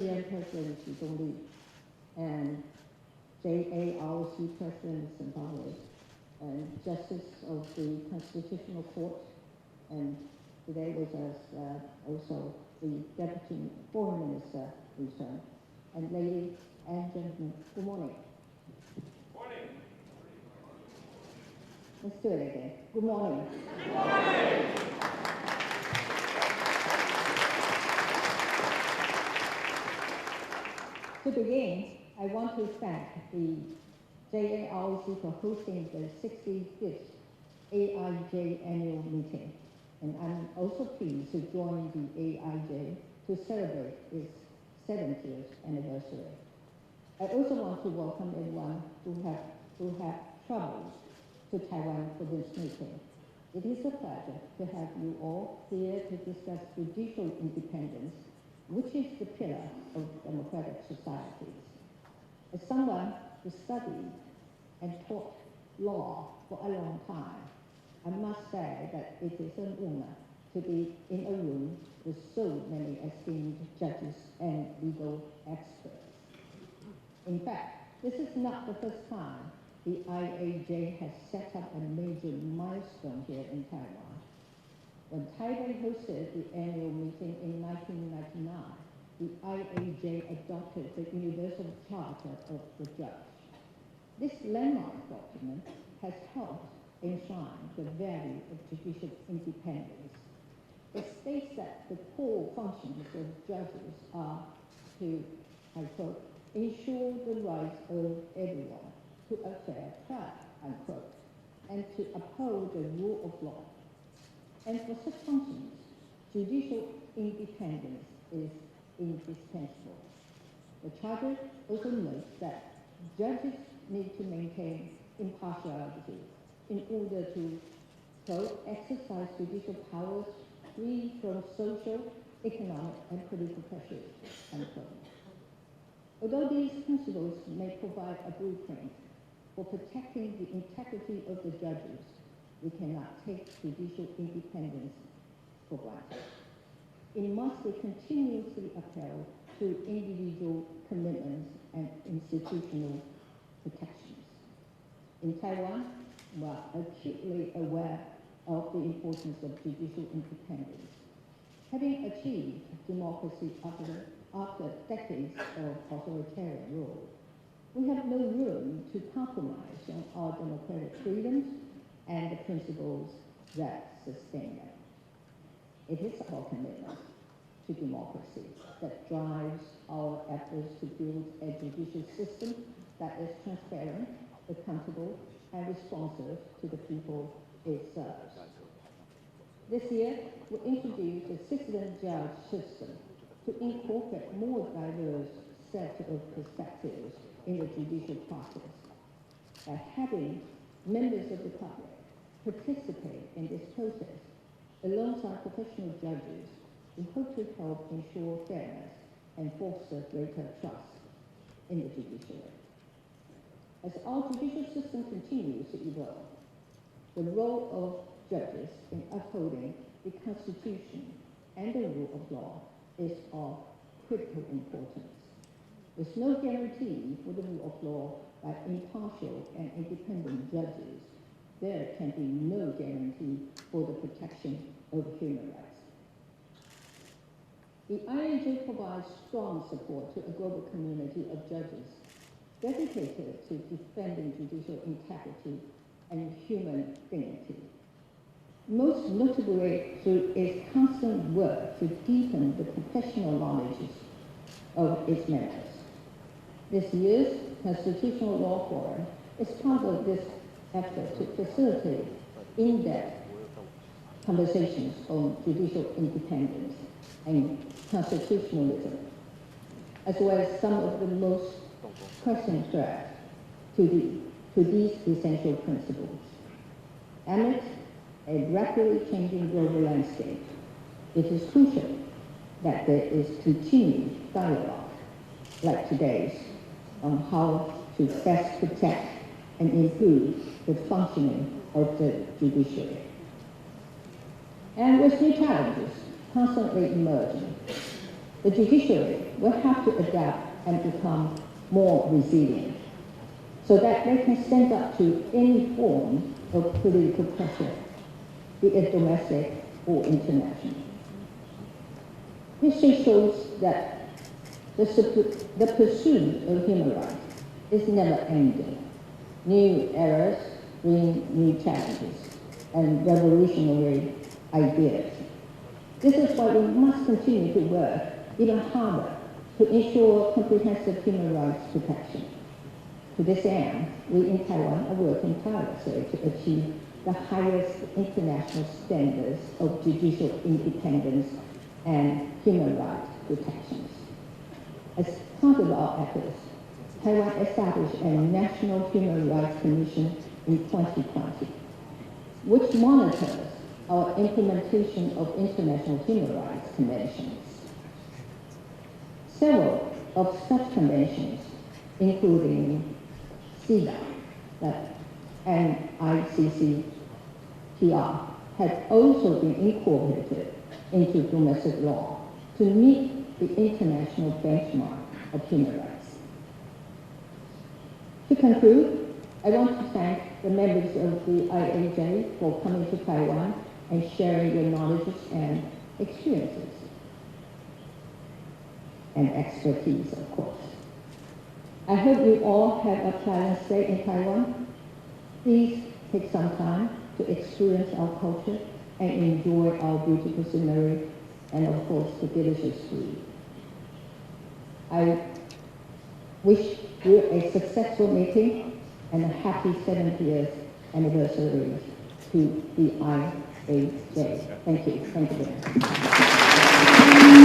President Xi Zhongli and JARC President Zimbabwe and Justice of the Constitutional Court, and today with us also the Deputy Foreign Minister, Lisa. And ladies and gentlemen, good morning. Morning. Let's do it again. Good morning. Good morning. To begin, I want to thank the JARC for hosting the 65th AIJ annual meeting. And I'm also pleased to join the AIJ to celebrate its 70th anniversary. I also want to welcome everyone who have traveled to Taiwan for this meeting. It is a pleasure to have you all here to discuss judicial independence, which is the pillar of democratic societies. As someone who studied and taught law for a long time, I must say that it is an honor to be in a room with so many esteemed judges and legal experts. In fact, this is not the first time the IAJ has set up a major milestone here in Taiwan. When Taiwan hosted the annual meeting in 1999, the IAJ adopted the Universal Charter of the Judge. This landmark document has helped enshrine the value of judicial independence. It states that the core functions of judges are to, I quote, ensure the rights of everyone to a fair trial, unquote, and to uphold the rule of law. And for such functions, judicial independence is indispensable. The Charter also notes that judges need to maintain impartiality in order to, quote, exercise judicial powers free from social, economic, and political pressures, unquote. Although these principles may provide a blueprint for protecting the integrity of the judges, we cannot take judicial independence for granted. It must be continuously upheld through individual commitments and institutional protections. In Taiwan, we are acutely aware of the importance of judicial independence. Having achieved democracy after decades of authoritarian rule, we have no room to compromise on our democratic freedoms and the principles that sustain them. It is our commitment to democracy that drives our efforts to build a judicial system that is transparent, accountable, and responsive to the people it serves. This year, we introduced a citizen-judge system to incorporate more diverse set of perspectives in the judicial process. By having members of the public participate in this process alongside professional judges, we hope to help ensure fairness and foster greater trust in the judiciary. As our judicial system continues to evolve, the role of judges in upholding the Constitution and the rule of law is of critical importance. There's no guarantee for the rule of law by impartial and independent judges. There can be no guarantee for the protection of human rights. The IAJ provides strong support to a global community of judges dedicated to defending judicial integrity and human dignity. Most notably through its constant work to deepen the professional knowledge of its members. This year's Constitutional Law Forum is part of this effort to facilitate in-depth conversations on judicial independence and constitutionalism, as well as some of the most pressing threats to these essential principles. Amid a rapidly changing global landscape, it is crucial that there is continued dialogue like today's on how to best protect and improve the functioning of the judiciary. And with new challenges constantly emerging, the judiciary will have to adapt and become more resilient so that they can stand up to any form of political pressure, be it domestic or international. History shows that the pursuit of human rights is never ending. New eras bring new challenges and revolutionary ideas. This is why we must continue to work even harder to ensure comprehensive human rights protection. To this end, we in Taiwan are working tirelessly to achieve the highest international standards of judicial independence and human rights protections. As part of our efforts, Taiwan established a National Human Rights Commission in 2020, which monitors our implementation of international human rights conventions. Several of such conventions, including CEDAW and ICCPR, have also been incorporated into domestic law to meet the international benchmark of human rights. To conclude, I want to thank the members of the IAJ for coming to Taiwan and sharing your knowledge and experiences and expertise, of course. I hope you all have a pleasant stay in Taiwan. Please take some time to experience our culture and enjoy our beautiful scenery and, of course, the delicious food. I wish you a successful meeting and a happy 70th anniversary to the IAJ. Thank you. Thank you very much.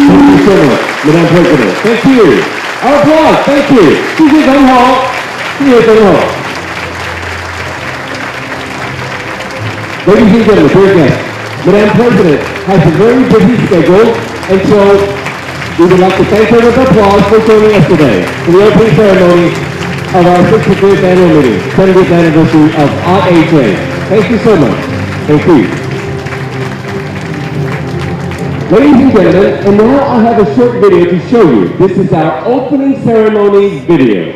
Thank you so much, Madam President. Thank you. Our applause. Thank you. 谢谢总统，谢谢总统。Ladies and gentlemen, dear guests, Madam President has a very busy schedule, and so we would like to thank her with applause for joining us today for the opening ceremony of our 65th annual meeting, 70th anniversary of IAJ. Thank you so much. Thank you. Ladies and gentlemen, and now I have a short video to show you. This is our opening ceremony video.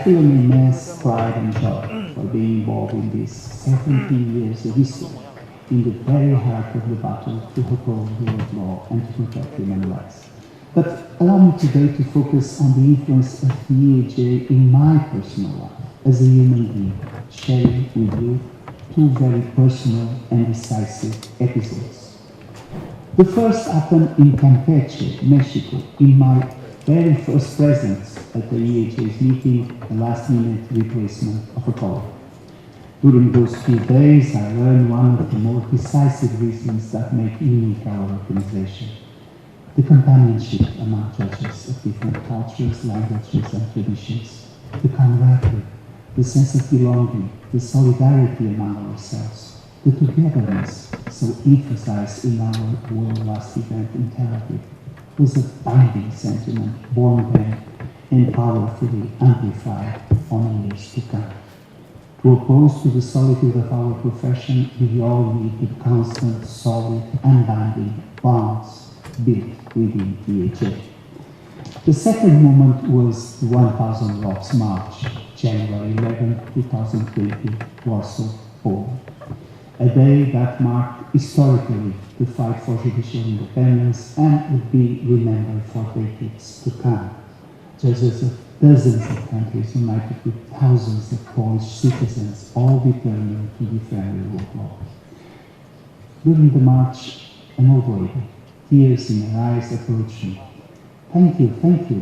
feel an immense pride and joy for being involved in this 17 years of history in the very heart of the battle to uphold the rule of law and to protect human rights. But allow me today to focus on the influence of the EAJ in my personal life as a human being, sharing with you two very personal and decisive episodes. The first happened in Campeche, Mexico, in my very first presence at the EAJ's meeting, the last-minute replacement of a colleague. During those few days, I learned one of the most decisive reasons that make unique our organization: the companionship among judges of different cultures, languages, and traditions, the camaraderie, the sense of belonging, the solidarity among ourselves, the togetherness so emphasized in our world last event in Tel Aviv was a binding sentiment born then and powerfully amplified on years to come. To oppose to the solitude of our profession, we all need the constant, solid, unbinding bonds built within EAJ. The second moment was the 1000 Rocks March, January 11, 2020, Warsaw, Poland. A day that marked historically the fight for judicial independence and would be remembered for decades to come. Judges of dozens of countries united with thousands of Polish citizens, all determined to defend the rule of law. During the march, an old lady, tears in her eyes, approached me. Thank you,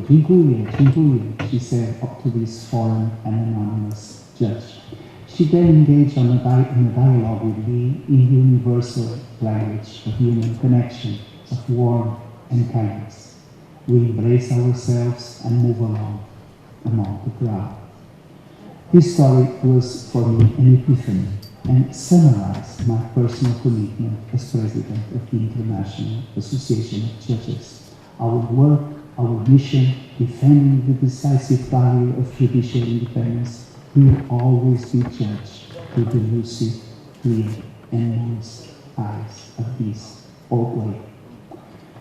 dziękuję, dziękuję, she said up to this foreign and anonymous judge. She then engaged in a dialogue with me in the universal language of human connection, of warmth and kindness. We embrace ourselves and move along among the crowd. This story was for me an epiphany and summarized my personal commitment as president of the International Association of Judges. Our work, our mission, defending the decisive value of judicial independence will always be judged through the lucid, clear, and nuanced eyes of this old lady.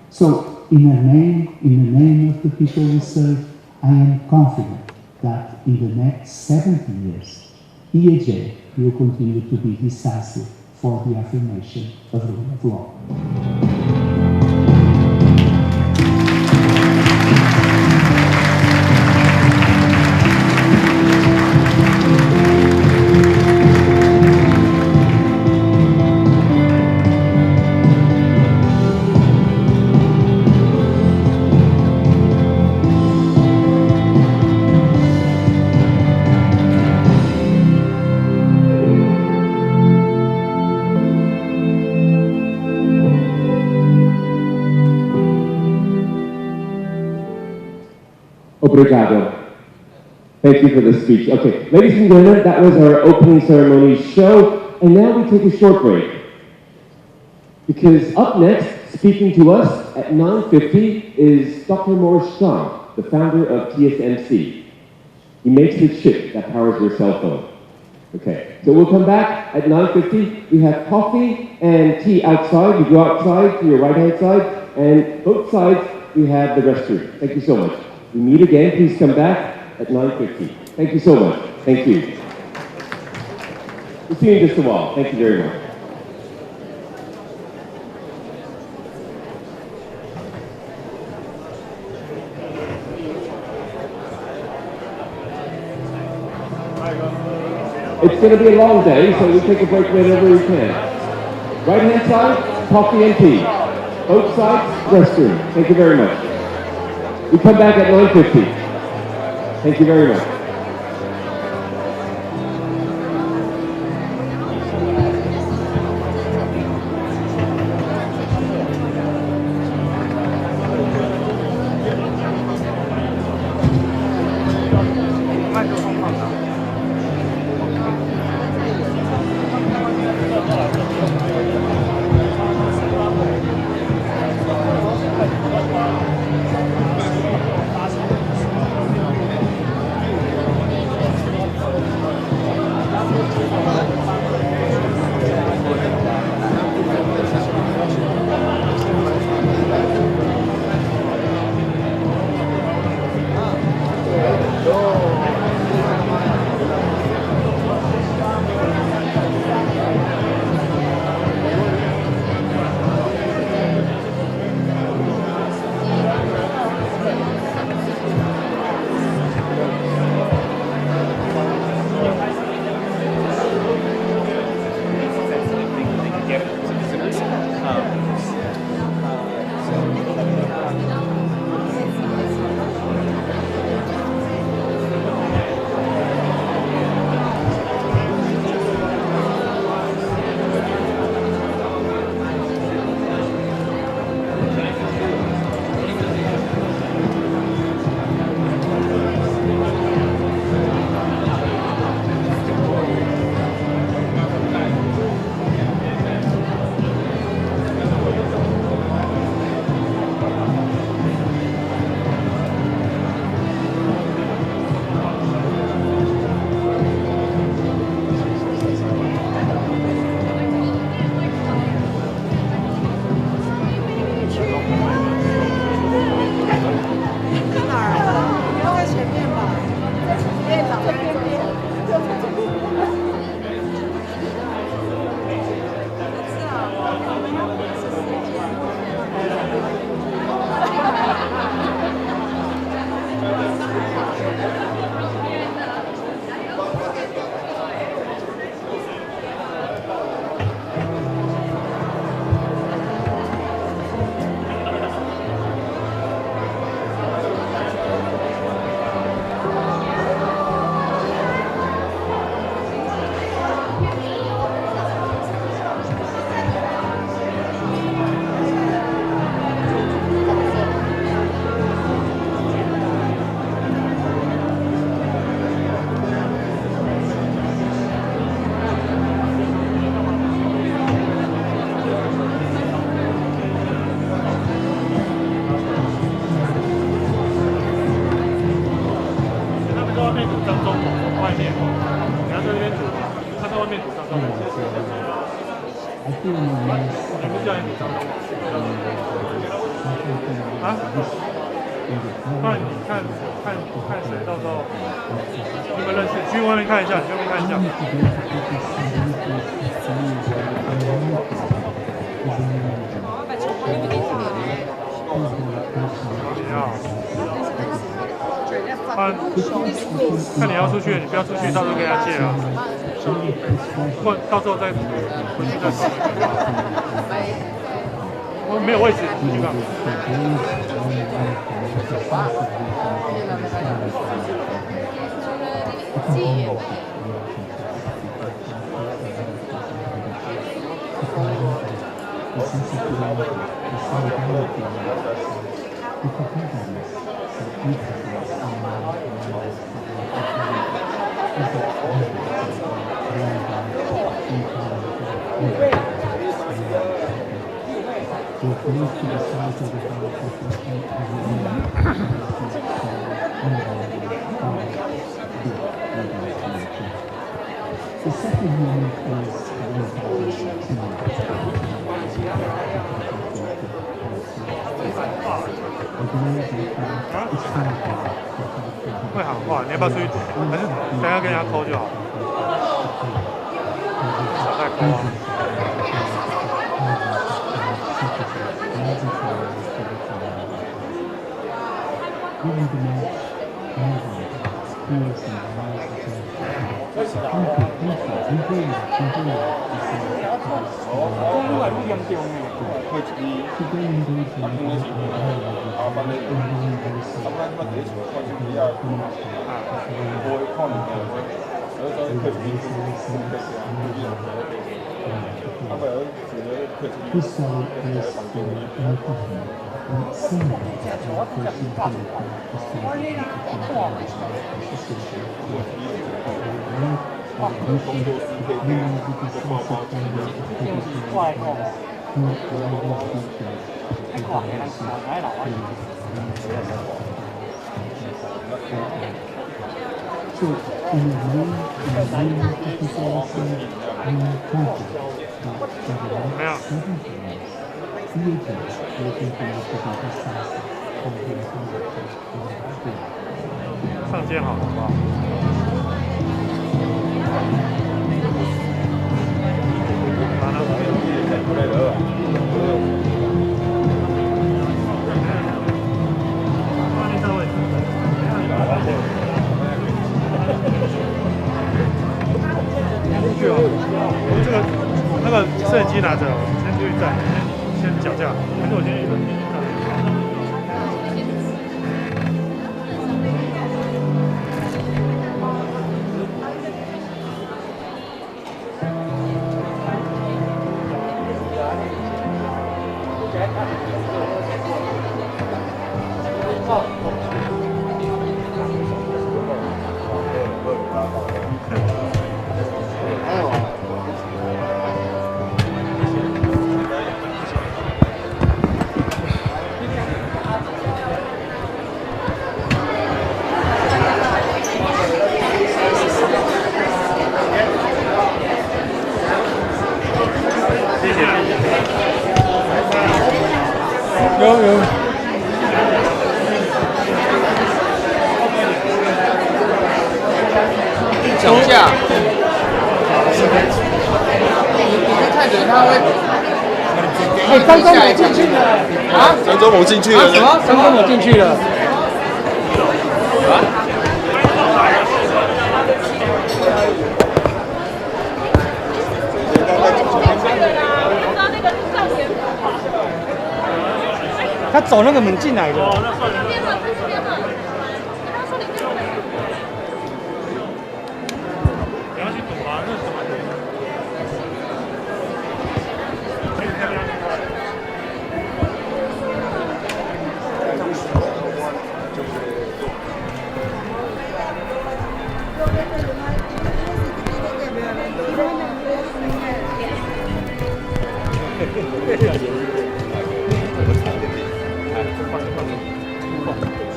So, in the name of the people we serve, I am confident that in the next 70 years, EAJ will continue to be decisive for the affirmation of the rule of law. Obrigado. Thank you for the speech. Okay, ladies and gentlemen, that was our opening ceremony show, and now we take a short break. Because up next, speaking to us at 9:50 is Dr. Morris Shah, the founder of TSMC. He makes the chip that powers your cell phone. Okay, so we'll come back at 9:50. We have coffee and tea outside. You go outside to your right-hand side, and both sides we have the restroom. Thank you so much. We meet again. Please come back at 9:50. Thank you so much. Thank you. We'll see you in just a while. Thank you very much. It's going to be a long day, so we take a break whenever we can. Right-hand side, coffee and tea. Both sides, restroom. Thank you very much. We come back at 9:50. Thank you very much. 你不叫你张忠谋？啊？不然你看谁，到时候你们认识，去外面看一下，你去外面看一下。你好。看你要出去，你不要出去，到时候跟人家借啊。或到时候再回去再讨论。我没有位置，你去干嘛？The second one is会喊话，你要不要出去？还是等一下跟人家抠就好？少再抠啊！没有。上街好，好不好？去哦，我这个那个摄影机拿着，先出去站，先讲价，还是我先去站。有。讲价。你去看着他会。张忠谋进去了啊！张忠谋进去了。什么？张忠谋进去了。他走那个门进来的。你要去赌吗？那是什么赌？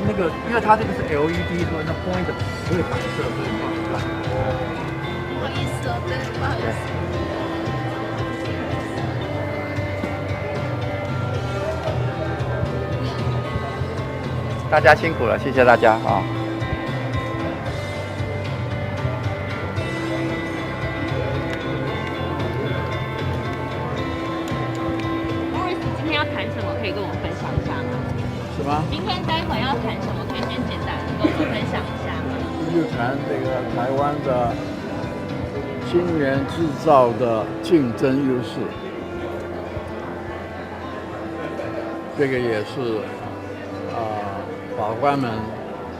那个，因为它这个是 LED，所以那 point 不会反射，所以放大。不好意思哦，对，不好意思。大家辛苦了，谢谢大家啊。今天要谈什么？可以跟我们分享一下吗？什么？今天待会要谈什么？可以先简单跟我们分享一下吗？就谈这个台湾的晶圆制造的竞争优势，这个也是法官们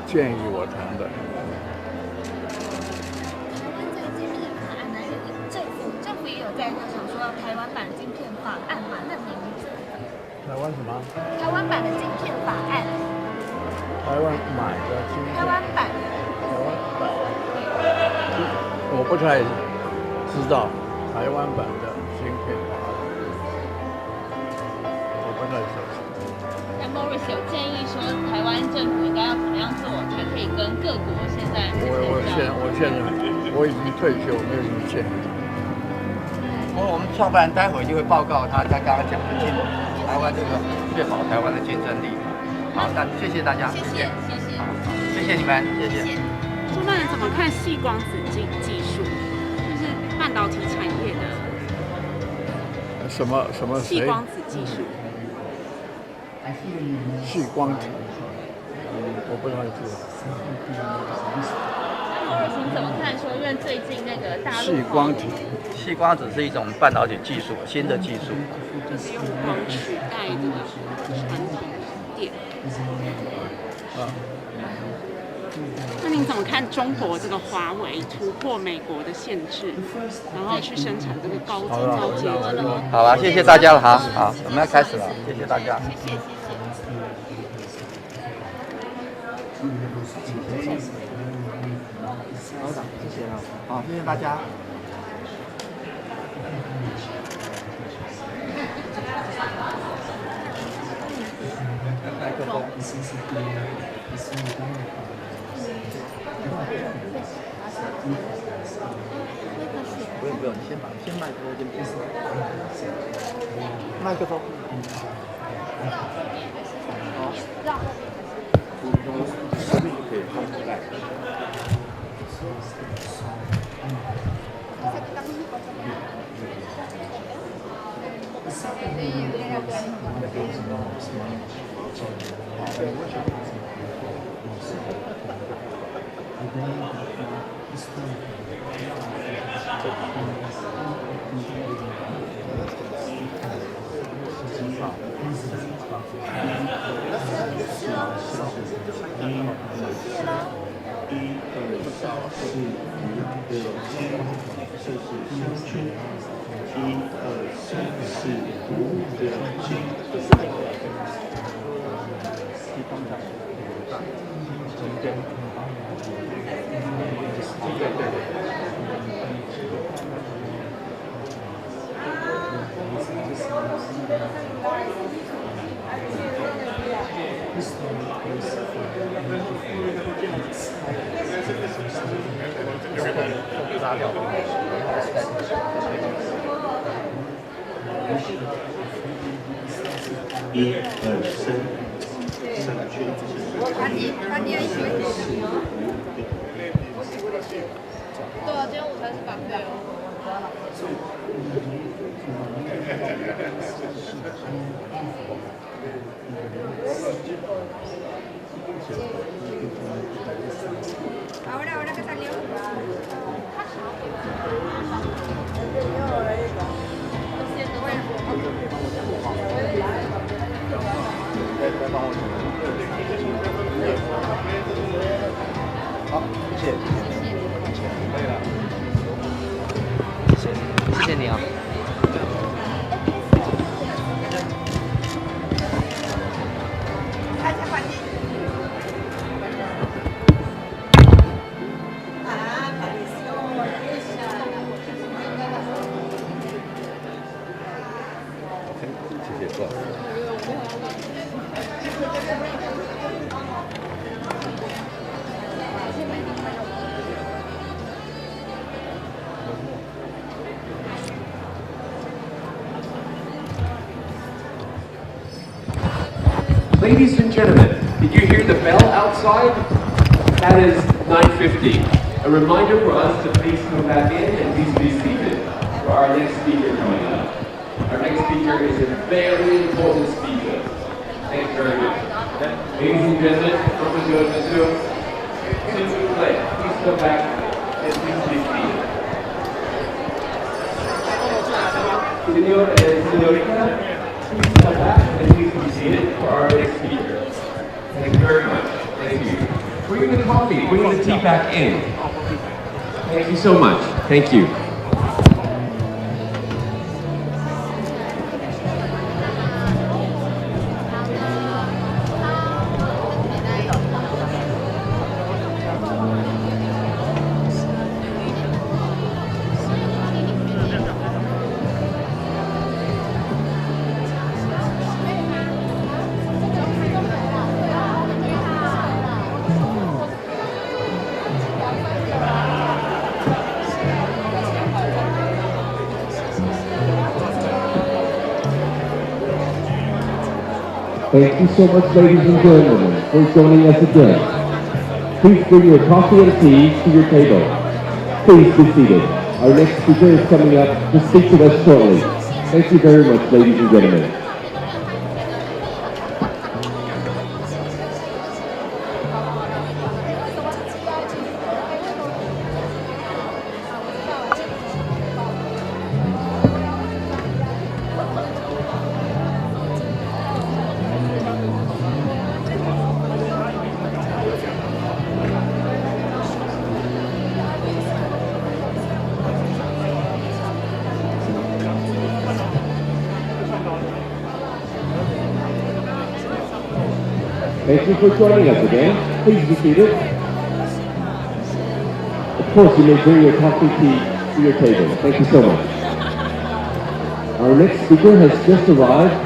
建议我谈的。政府也有在想说台湾版晶片法案嘛？那您台湾什么？台湾版的晶片法案？台湾买的晶片？台湾版？我不太知道台湾版的晶片法案，我不太熟悉。那 Morris 有建议说，台湾政府应该要怎么样做，才可以跟各国现在我已经退休，没有什么建议。我们创办人待会就会报告他刚刚讲的台湾这个确保台湾的竞争力。好，那谢谢大家，谢谢你们，谢谢。创办人怎么看矽光子技术？就是半导体产业的什么矽光子技术？矽光体，我不太知道。你怎么看说，因为最近那个大陆矽光子是一种半导体技术，新的技术，就是用光取代这个传统电。那您怎么看中国这个华为突破美国的限制，然后去生产这个高阶机？好了，谢谢大家了，好，我们要开始了，谢谢大家。谢谢。谢谢了，好，谢谢大家。麦克风。不用，你先麦克风先别。麦克风。好。这边就可以放出来。对啊，今天午餐是版费哦。Ahora que salió. Bueno. 好，谢谢。可以了。谢谢你啊。谢谢。Ladies and gentlemen, Did you hear the bell outside? That is 9:50. A reminder for us to please come back in and please be seated for our next speaker coming up. Our next speaker is a very important speaker. Thanks very much. Ladies and gentlemen, monsieur, s'il vous plaît, please come back and please be seated. Senor and senorita, please come back and please be seated for our next speaker. Thank you very much. Thank you. Bring the coffee, bring the tea back in. Thank you so much. Thank you. Thank you so much, ladies and gentlemen, for joining us again. Please bring your coffee and tea to your table. Please be seated. Our next speaker is coming up to speak to us shortly. Thank you very much, ladies and gentlemen. Thank you for joining us again. Please be seated. Of course, you may bring your coffee tea to your table. Thank you so much. Our next speaker has just arrived.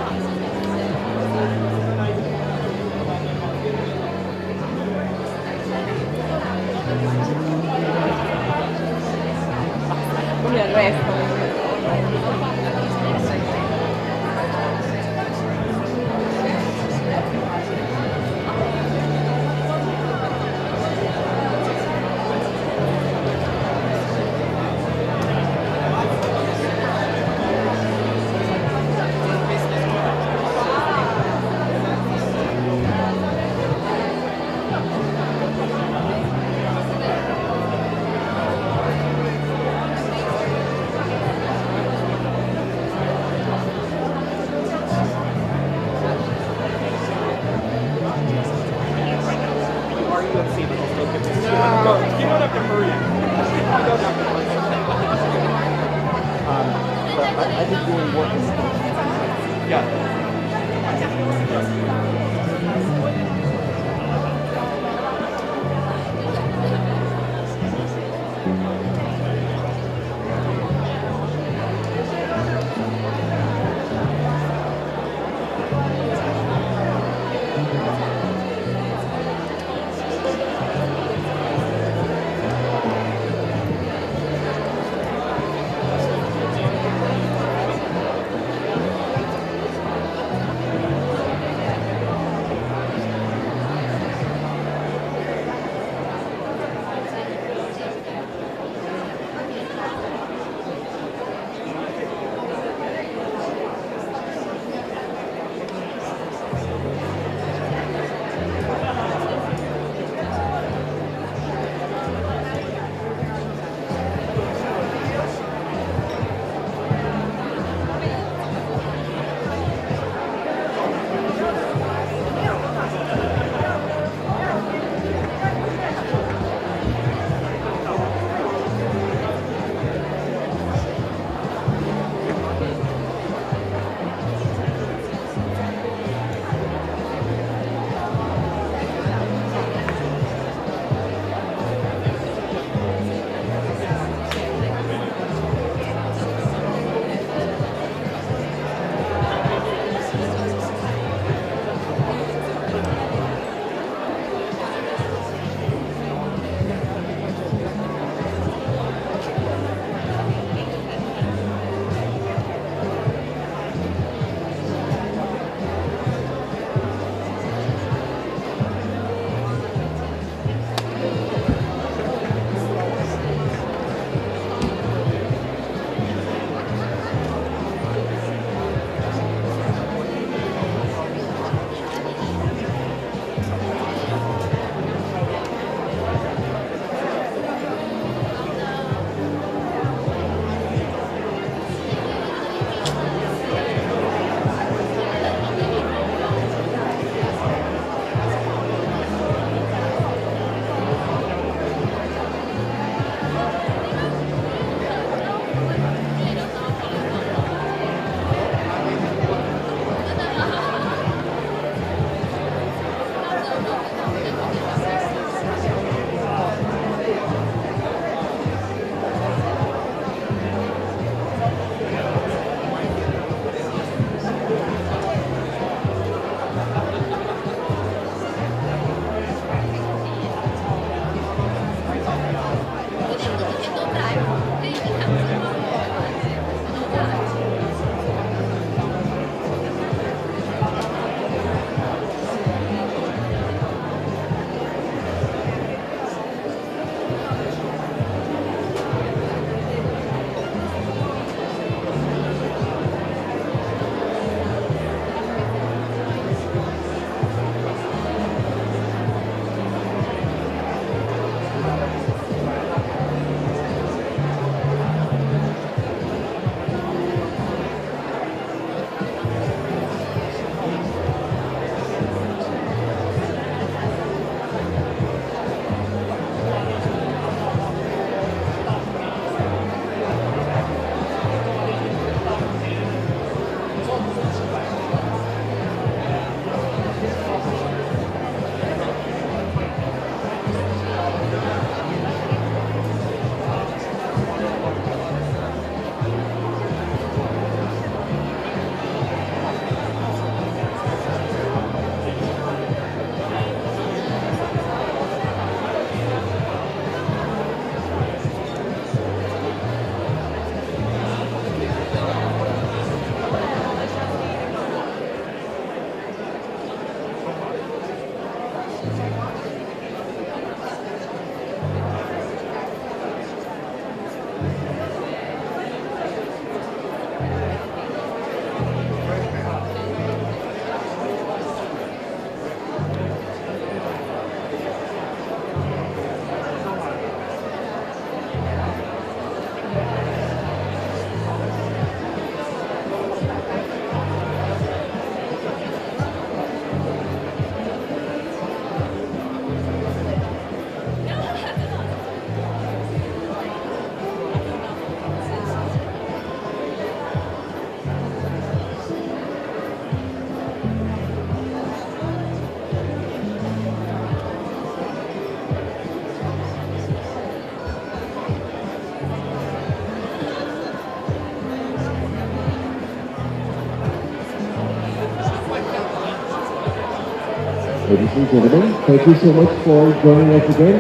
Ladies and gentlemen, thank you so much for joining us again.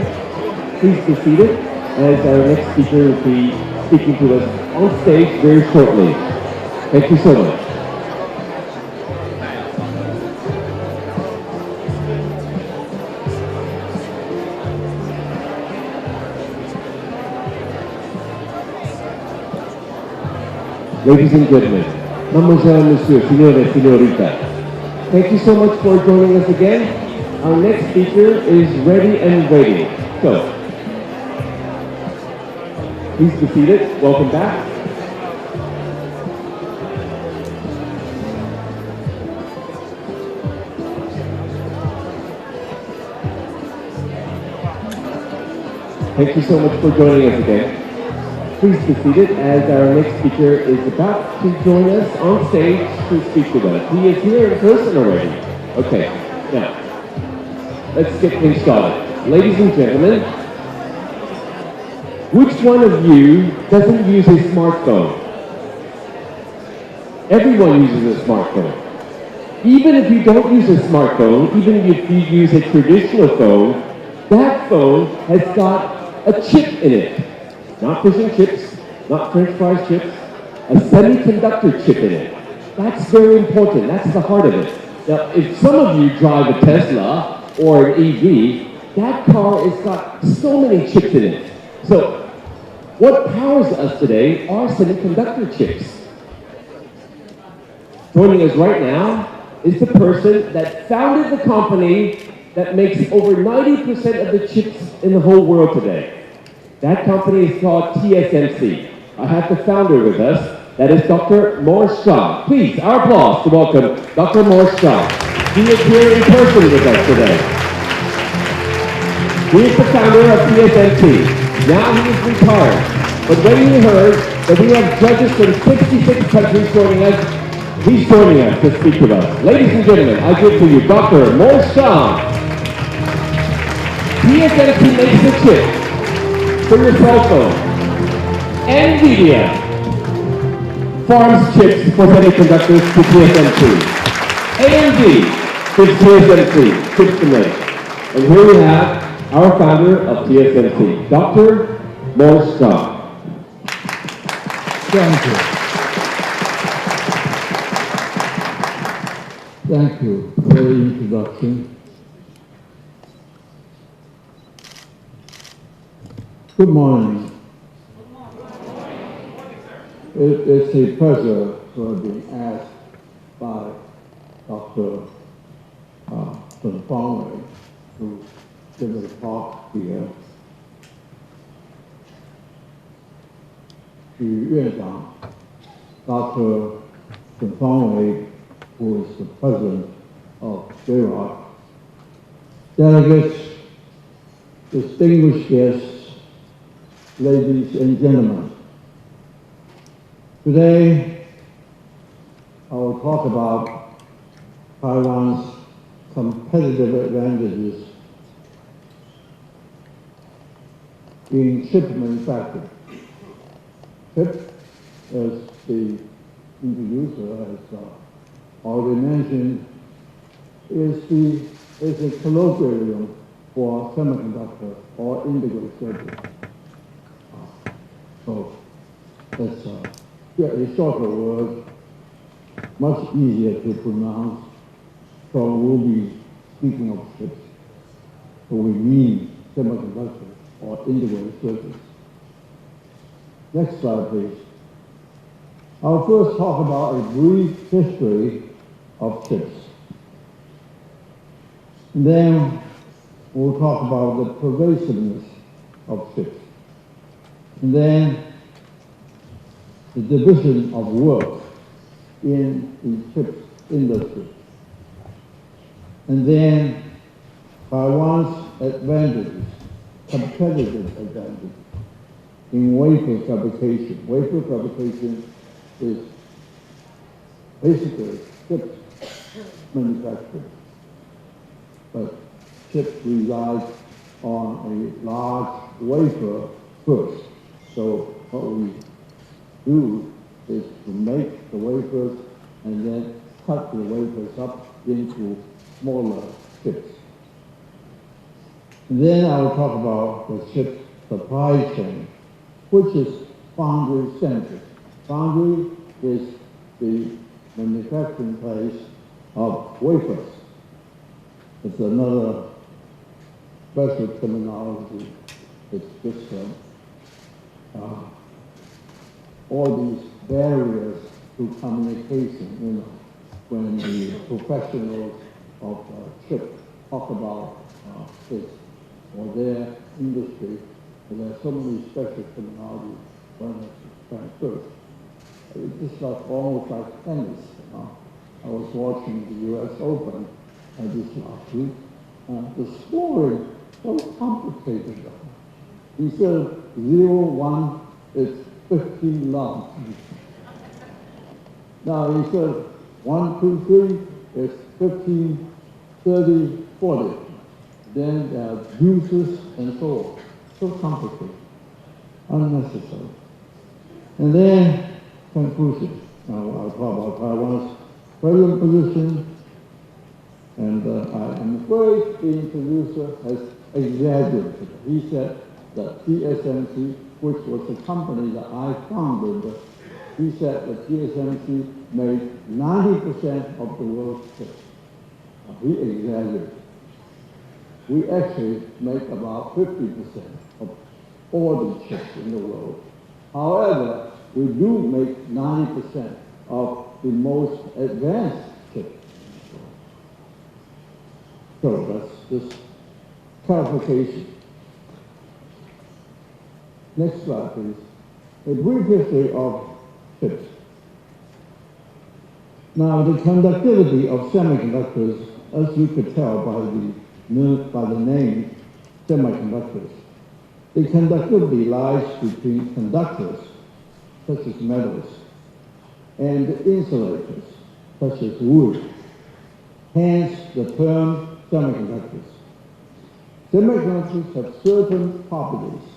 Please be seated as our next speaker will be speaking to us on stage very shortly. Thank you so much. Ladies and gentlemen, mademoiselle, monsieur, signore, signorita, thank you so much for joining us again. Our next speaker is ready and waiting. So, please be seated. Welcome back. Thank you so much for joining us again. Please be seated as our next speaker is about to join us on stage to speak with us. He is here in person already. Okay, now, let's get things started. Ladies and gentlemen, which one of you doesn't use a smartphone? Everyone uses a smartphone. Even if you don't use a smartphone, even if you use a traditional phone, that phone has got a chip in it. Not fish and chips, not French fries chips, a semiconductor chip in it. That's very important. That's the heart of it. Now, if some of you drive a Tesla or an EV, that car has got so many chips in it. So, what powers us today are semiconductor chips. Joining us right now is the person that founded the company that makes over 90% of the chips in the whole world today. That company is called TSMC. I have the founder with us. That is Dr. Morris Chang. Please, our applause to welcome Dr. Morris Chang. He is here in person with us today. He is the founder of TSMC. Now he is retired. But when he heard that we have judges from 66 countries joining us, he's joining us to speak with us. Ladies and gentlemen, I give to you Dr. Morris Chang. TSMC makes the chip for your cell phone. NVIDIA farms chips for semiconductors to TSMC. AMD gives TSMC chips to make. And here we have our founder of TSMC, Dr. Morris Chang. Thank you. Thank you for the introduction. Good morning. It's a pleasure to have been asked by Dr. Chen Fangwei to give a talk here. 许院长 Dr. Chen Fangwei, who is the president of JROC, delegates, distinguished guests, ladies and gentlemen. Today, I will talk about Taiwan's competitive advantages in chip manufacturing. Chip, as the introducer has already mentioned, is a colloquialism for semiconductor or integrated circuit. So that's a shorter word, much easier to pronounce. So we'll be speaking of chips. So we mean semiconductors or integrated circuits. Next slide, please. I'll first talk about a brief history of chips. And then we'll talk about the pervasiveness of chips. And then the division of work in the chip industry. And then Taiwan's advantages, competitive advantages in wafer fabrication. Wafer fabrication is basically chip manufacturing. But chip relies on a large wafer first. So what we do is to make the wafers and then cut the wafers up into smaller chips. And then I will talk about the ship supply chain, which is foundry-centric. Foundry is the manufacturing place of wafers. It's another special terminology. It's just all these barriers to communication, when the professionals of chip talk about this or their industry, and there are so many special terminology when it's transferred. It's just almost like tennis. I was watching the U.S. Open this last week. The scoring so complicated. Instead of 0-1, it's 15 love. Now instead of 1, 2, 3, it's 15, 30, 40. Then there are juices and so on. So complicated, unnecessary. And then conclusion. Now I'll talk about Taiwan's present position. And I am afraid the introducer has exaggerated. He said that TSMC, which was the company that I founded, he said that TSMC made 90% of the world's chips. He exaggerated. We actually make about 50% of all the chips in the world. However, we do make 90% of the most advanced chips. So that's just clarification. Next slide, please. A brief history of chips. Now, the conductivity of semiconductors, as you could tell by the name semiconductors, the conductivity lies between conductors, such as metals, and insulators, such as wood. Hence, the term semiconductors. Semiconductors have certain properties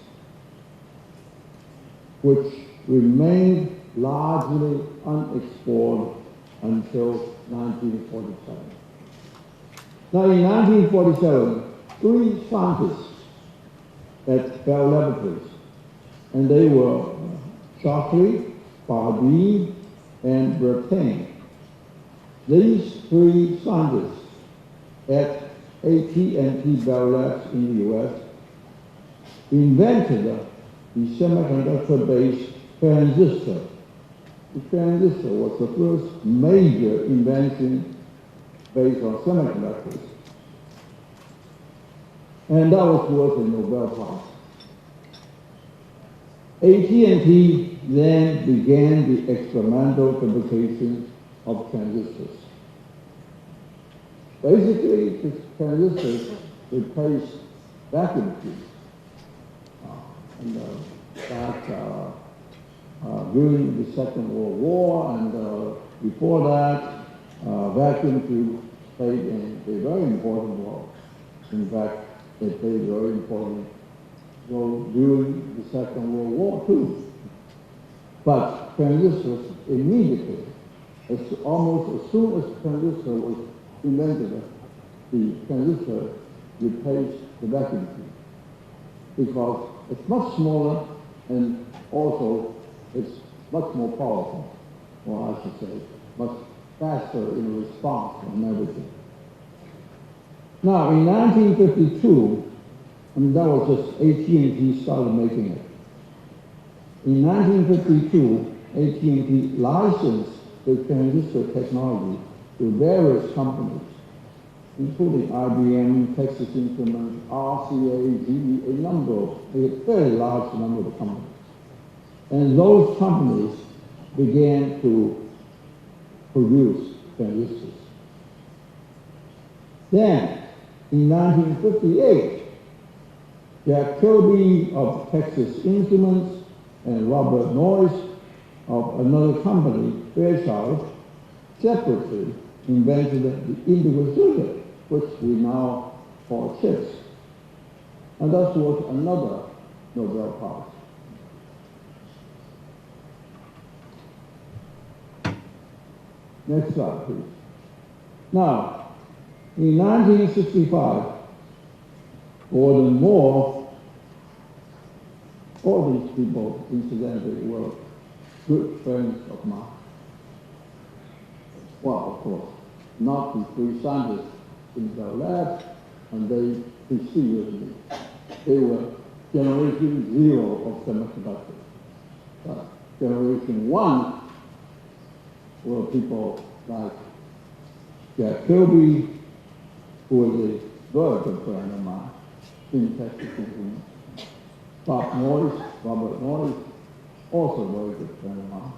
which remained largely unexplored until 1947. Now, in 1947, 3 scientists at Bell Laboratories, and they were Shockley, Bardeen, and Bertain. These 3 scientists at AT&T Bell Labs in the U.S. invented the semiconductor-based transistor. The transistor was the first major invention based on semiconductors. And that was worth a Nobel Prize. AT&T then began the experimental fabrication of transistors. Basically, the transistors replaced vacuum tubes. During the Second World War and before that, vacuum tubes played a very important role. In fact, they played a very important role during the Second World War too. But transistors immediately, almost as soon as transistor was invented, the transistor replaced the vacuum tube because it's much smaller and also it's much more powerful, or I should say, much faster in response and everything. Now, in 1952, and that was just AT&T started making it. In 1952, AT&T licensed the transistor technology to various companies, including IBM, Texas Instruments, RCA, GE, a very large number of companies. And those companies began to produce transistors. Then, in 1958, Jack Kilby of Texas Instruments and Robert Noyce of another company, Fairchild, separately invented the indigo circuit, which we now call chips. And that was another Nobel Prize. Next slide, please. Now, in 1965, Furthermore, all these people, incidentally, were good friends of mine. Well, of course, not the three scientists in the lab, and they preceded me. They were generation 0 of semiconductors. But generation 1 were people like Jack Kirby, who was a very good friend of mine in Texas. Robert Noyce, also a very good friend of mine.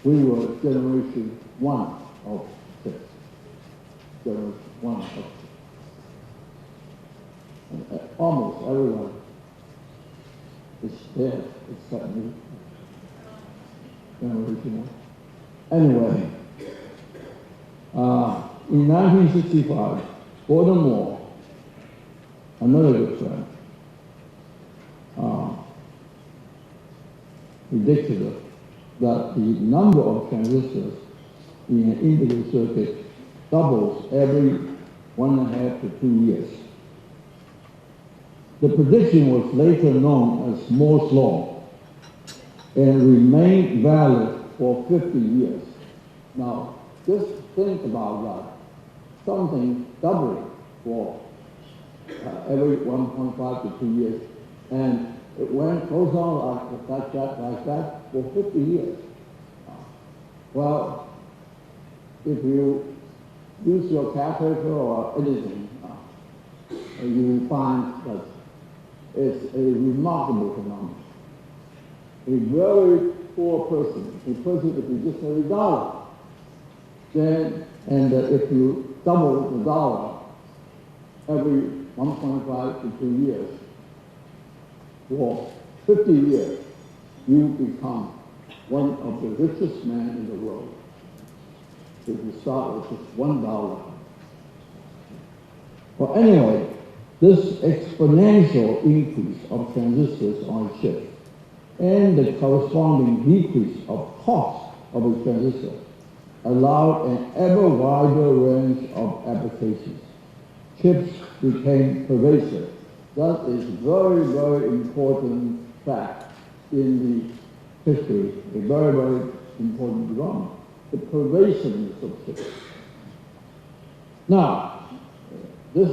We were generation 1 of 6. Generation 1 of 6. And almost everyone is dead except me. Generation 1. Anyway, in 1965, furthermore, another good friend, predicted that the number of transistors in an integrated circuit doubles every 1.5 to 2 years. The prediction was later known as Moore's Law and remained valid for 50 years. Now, just think about that. Something doubling for every 1.5 to 2 years. And it goes on like that for 50 years. Well, if you use your calculator or anything, you find that it's a remarkable phenomenon. A very poor person, a person if you just have $1, then, and if you double the dollar every 1.5 to 2 years, for 50 years, you become one of the richest men in the world. If you start with just $1. Well, anyway, this exponential increase of transistors on chips and the corresponding decrease of cost of a transistor allowed an ever wider range of applications. Chips became pervasive. That is very, very important fact in the history, a very, very important development, the pervasiveness of chips. Now, this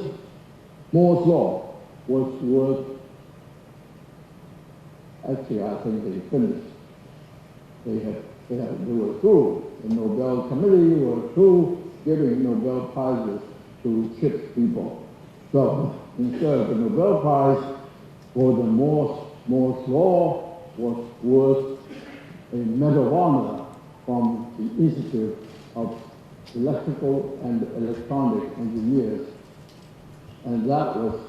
Moore's Law was worth, actually I think they finished. They were through. The Nobel Committee were through giving Nobel Prizes to chip people. So instead of the Nobel Prize for the Moore's Law was worth a Medal of Honor from the Institute of Electrical and Electronic Engineers, and that was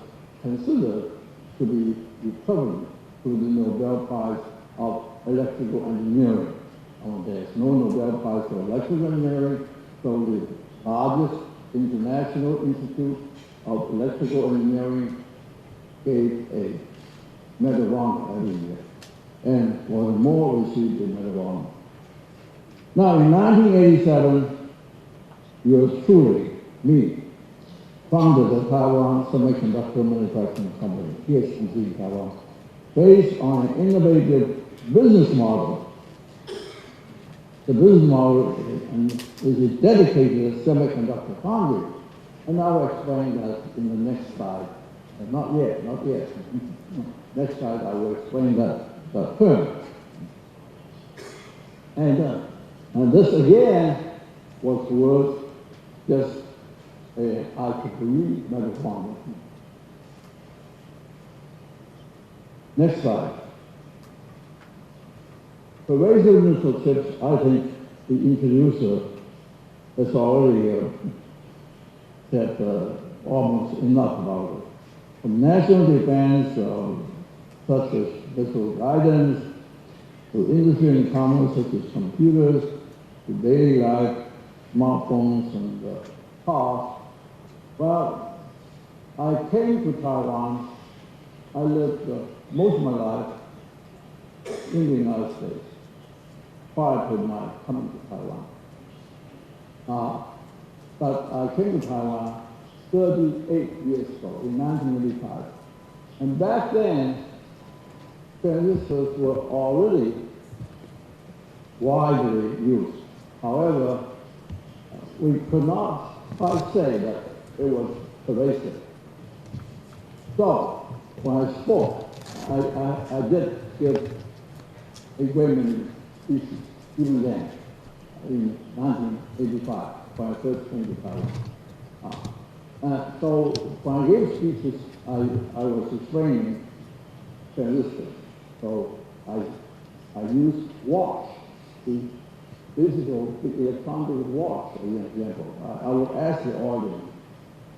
considered to be equivalent to the Nobel Prize of Electrical Engineering. There's no Nobel Prize for Electrical Engineering, so the largest international institute of electrical engineering gave a Medal of Honor every year, and Moore received a Medal of Honor. Now, in 1987, yours truly, me, founded the Taiwan Semiconductor Manufacturing Company, TSMC in Taiwan, based on an innovative business model. The business model is dedicated to semiconductor foundry. And I'll explain that in the next slide. Not yet. Next slide I will explain that term. And this again was worth just a IEEE Medal of Honor. Next slide. Pervasiveness of chips, I think the introducer has already said almost enough about it. From national defense, such as missile guidance, to industry and commerce, such as computers, to daily life, smartphones, and cars. Well, I came to Taiwan. I lived most of my life in the United States prior to my coming to Taiwan. But I came to Taiwan 38 years ago, in 1985. And back then, transistors were already widely used. However, we could not quite say that it was pervasive. So, when I spoke, I did give a great many speeches, even then, in 1985, when I first came to Taiwan. So, when I gave speeches, I was explaining transistors. So, I used watch, the physical electronic watch, as an example. I would ask the audience,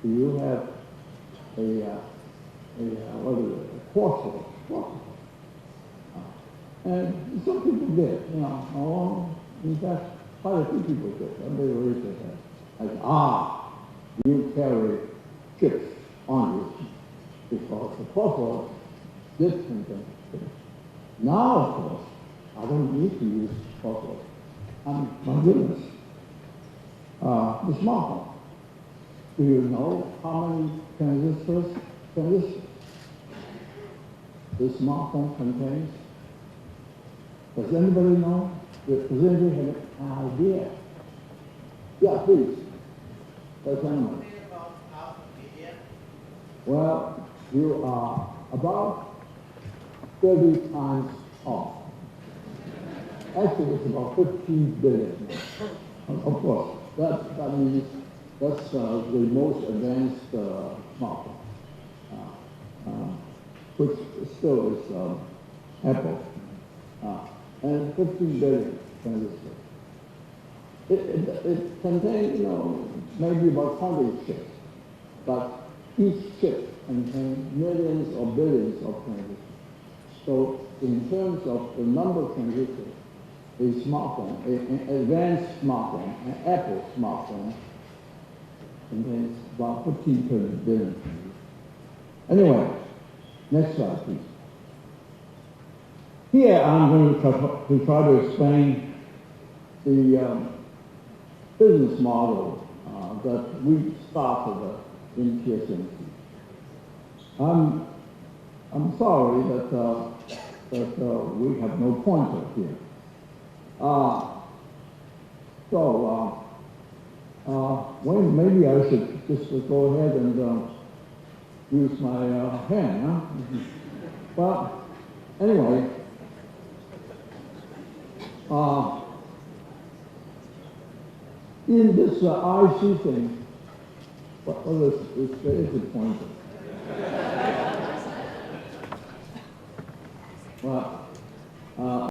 do you have a quartz watch? And some people did, you know. In fact, quite a few people did. Somebody raised their hand. I said, you carry chips on you because the phosphorus did contain chips. Now, of course, I don't need to use phosphorus. My goodness. The smartphone. Do you know how many transistors the smartphone contains? Does anybody know? Does anybody have an idea? Yeah, please. That's anyone. Well, you are about 30 times off. Actually, it's about 15 billion. Of course, that means that's the most advanced smartphone, which still is Apple, and 15 billion transistors. It contains, maybe about 100 chips, but each chip contains millions or billions of transistors. So in terms of the number of transistors, a smartphone, an advanced smartphone, an Apple smartphone, contains about 15 billion transistors. Anyway, next slide, please. Here I'm going to try to explain the business model that we started in TSMC. I'm sorry that we have no pointer here. Well, maybe I should just go ahead and use my pen, huh? But anyway, in this IC thing, what is the pointer? Well,